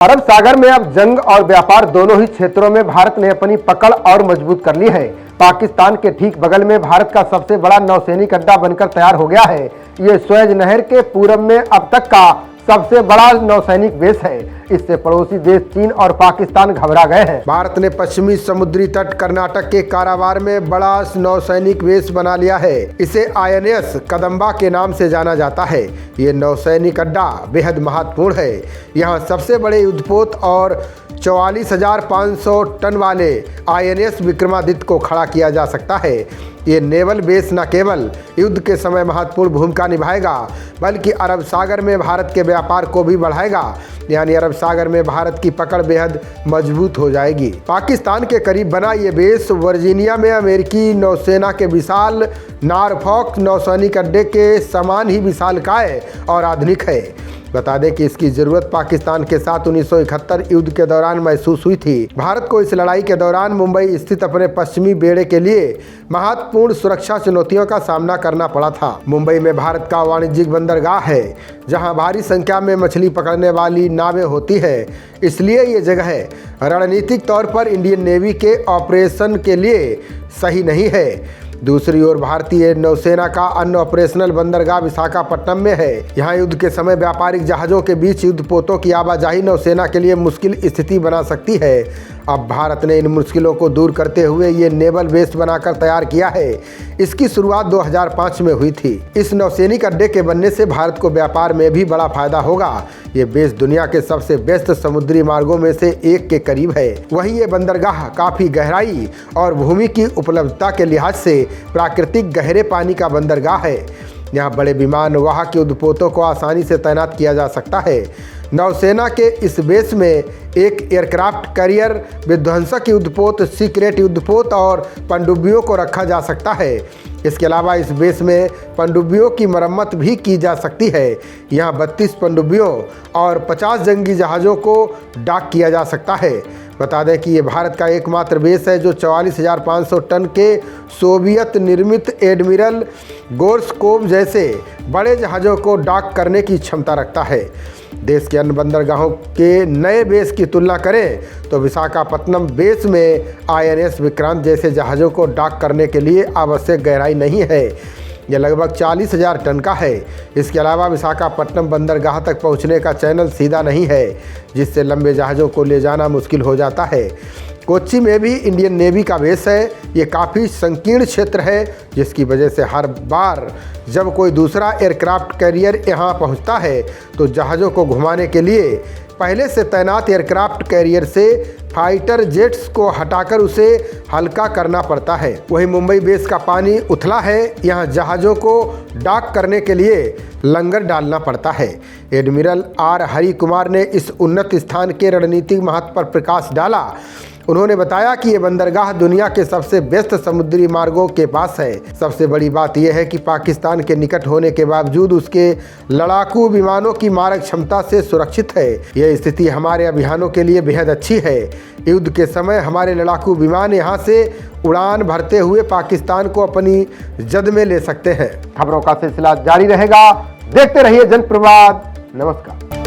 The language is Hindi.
अरब सागर में अब जंग और व्यापार दोनों ही क्षेत्रों में भारत ने अपनी पकड़ और मजबूत कर ली है। पाकिस्तान के ठीक बगल में भारत का सबसे बड़ा नौसैनिक अड्डा बनकर तैयार हो गया है। ये स्वेज नहर के पूरब में अब तक का सबसे बड़ा नौसैनिक बेस है। इससे पड़ोसी देश चीन और पाकिस्तान घबरा गए हैं। भारत ने पश्चिमी समुद्री तट कर्नाटक के कारावार में बड़ा नौसैनिक बेस बना लिया है। इसे INS कदम्बा के नाम से जाना जाता है। ये नौसैनिक अड्डा बेहद महत्वपूर्ण है। यहाँ सबसे बड़े युद्धपोत और 44,500 टन वाले INS विक्रमादित्य को खड़ा किया जा सकता है। ये नेवल बेस न केवल युद्ध के समय महत्वपूर्ण भूमिका निभाएगा बल्कि अरब सागर में भारत के व्यापार को भी बढ़ाएगा। यानी अरब सागर में भारत की पकड़ बेहद मजबूत हो जाएगी। पाकिस्तान के करीब बना ये बेस वर्जीनिया में अमेरिकी नौसेना के विशाल नॉरफॉक नौसैनिक अड्डे के समान ही विशालकाय और आधुनिक है। बता दें कि इसकी जरूरत पाकिस्तान के साथ 1971 युद्ध के दौरान महसूस हुई थी। भारत को इस लड़ाई के दौरान मुंबई स्थित अपने पश्चिमी बेड़े के लिए महत्वपूर्ण सुरक्षा चुनौतियों का सामना करना पड़ा था। मुंबई में भारत का वाणिज्यिक बंदरगाह है, जहां भारी संख्या में मछली पकड़ने वाली नावें होती है। इसलिए ये जगह रणनीतिक तौर पर इंडियन नेवी के ऑपरेशन के लिए सही नहीं है। दूसरी ओर भारतीय नौसेना का अन्य ऑपरेशनल बंदरगाह विशाखापट्टनम में है। यहाँ युद्ध के समय व्यापारिक जहाजों के बीच युद्धपोतों की आवाजाही नौसेना के लिए मुश्किल स्थिति बना सकती है। अब भारत ने इन मुश्किलों को दूर करते हुए ये नेवल बेस बनाकर तैयार किया है। इसकी शुरुआत 2005 में हुई थी। इस नौसैनिक अड्डे के बनने से भारत को व्यापार में भी बड़ा फायदा होगा। ये बेस दुनिया के सबसे व्यस्त समुद्री मार्गों में से एक के करीब है। वहीं ये बंदरगाह काफी गहराई और भूमि की उपलब्धता के लिहाज से प्राकृतिक गहरे पानी का बंदरगाह है। यहाँ बड़े विमान वाहक युद्धपोतों को आसानी से तैनात किया जा सकता है। नौसेना के इस बेस में एक एयरक्राफ्ट कैरियर, विध्वंसक युद्धपोत, सीक्रेट युद्धपोत और पनडुब्बियों को रखा जा सकता है। इसके अलावा इस बेस में पनडुब्बियों की मरम्मत भी की जा सकती है। यहाँ 32 पनडुब्बियों और 50 जंगी जहाज़ों को डॉक किया जा सकता है। बता दें कि ये भारत का एकमात्र बेस है जो 44,500 टन के सोवियत निर्मित एडमिरल गोर्शकोव जैसे बड़े जहाज़ों को डॉक करने की क्षमता रखता है। देश के अन्य बंदरगाहों के नए बेस की तुलना करें तो विशाखापट्टनम बेस में INS विक्रांत जैसे जहाज़ों को डॉक करने के लिए आवश्यक गहराई नहीं है। यह लगभग 40,000 टन का है। इसके अलावा विशाखापट्टनम बंदरगाह तक पहुंचने का चैनल सीधा नहीं है, जिससे लंबे जहाज़ों को ले जाना मुश्किल हो जाता है। कोच्चि में भी इंडियन नेवी का बेस है। ये काफ़ी संकीर्ण क्षेत्र है, जिसकी वजह से हर बार जब कोई दूसरा एयरक्राफ्ट कैरियर यहाँ पहुँचता है तो जहाज़ों को घुमाने के लिए पहले से तैनात एयरक्राफ्ट कैरियर से फाइटर जेट्स को हटाकर उसे हल्का करना पड़ता है। वहीं मुंबई बेस का पानी उथला है। यहाँ जहाज़ों को डॉक करने के लिए लंगर डालना पड़ता है। एडमिरल R हरि कुमार ने इस उन्नत स्थान के रणनीतिक महत्व पर प्रकाश डाला। उन्होंने बताया कि ये बंदरगाह दुनिया के सबसे व्यस्त समुद्री मार्गों के पास है। सबसे बड़ी बात यह है कि पाकिस्तान के निकट होने के बावजूद उसके लड़ाकू विमानों की मारक क्षमता से सुरक्षित है। यह स्थिति हमारे अभियानों के लिए बेहद अच्छी है। युद्ध के समय हमारे लड़ाकू विमान यहाँ से उड़ान भरते हुए पाकिस्तान को अपनी जद में ले सकते हैं। खबरों का सिलसिला जारी रहेगा। देखते रहिए जनप्रवाद। नमस्कार।